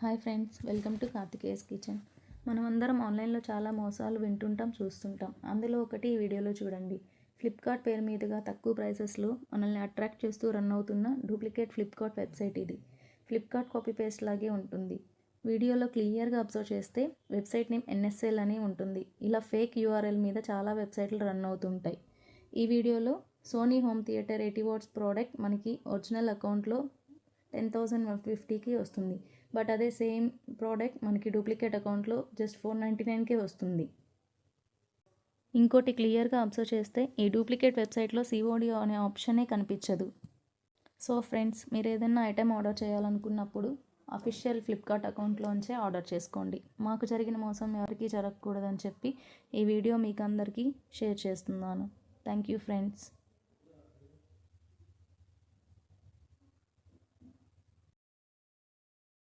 Hi friends, welcome to Karthikeyan kitchen. మనమందరం ఆన్లైన్లో చాలా మోసాలు వింటుంటాం, చూస్తుంటాం. అందులో ఒకటి ఈ వీడియోలో చూడండి. ఫ్లిప్కార్ట్ పేరు మీదుగా తక్కువ ప్రైసెస్లో మనల్ని అట్రాక్ట్ చేస్తూ రన్ అవుతున్న డూప్లికేట్ ఫ్లిప్కార్ట్ వెబ్సైట్ ఇది. ఫ్లిప్కార్ట్ కాపీ పేస్ట్ లాగే ఉంటుంది. వీడియోలో క్లియర్గా అబ్జర్వ్ చేస్తే వెబ్సైట్ నేమ్ NSL అని ఉంటుంది. ఇలా ఫేక్ URL మీద చాలా వెబ్సైట్లు రన్ అవుతుంటాయి. ఈ వీడియోలో Sony home theatre 80 watts product మనకి ఒరిజినల్ అకౌంట్లో 10,150కి వస్తుంది. బట్ అదే సేమ్ ప్రోడక్ట్ మనకి డూప్లికేట్ అకౌంట్లో జస్ట్ 499కే వస్తుంది. ఇంకోటి క్లియర్గా అబ్జర్వ్ చేస్తే ఈ డూప్లికేట్ వెబ్సైట్లో COD అనే ఆప్షనే కనిపించదు. సో ఫ్రెండ్స్, మీరు ఏదైనా ఐటెం ఆర్డర్ చేయాలనుకున్నప్పుడు అఫీషియల్ ఫ్లిప్కార్ట్ అకౌంట్లోంచే ఆర్డర్ చేసుకోండి. మాకు జరిగిన మోసం ఎవరికీ జరగకూడదని చెప్పి ఈ వీడియో మీకు అందరికీ షేర్ చేస్తున్నాను. Thank you friends.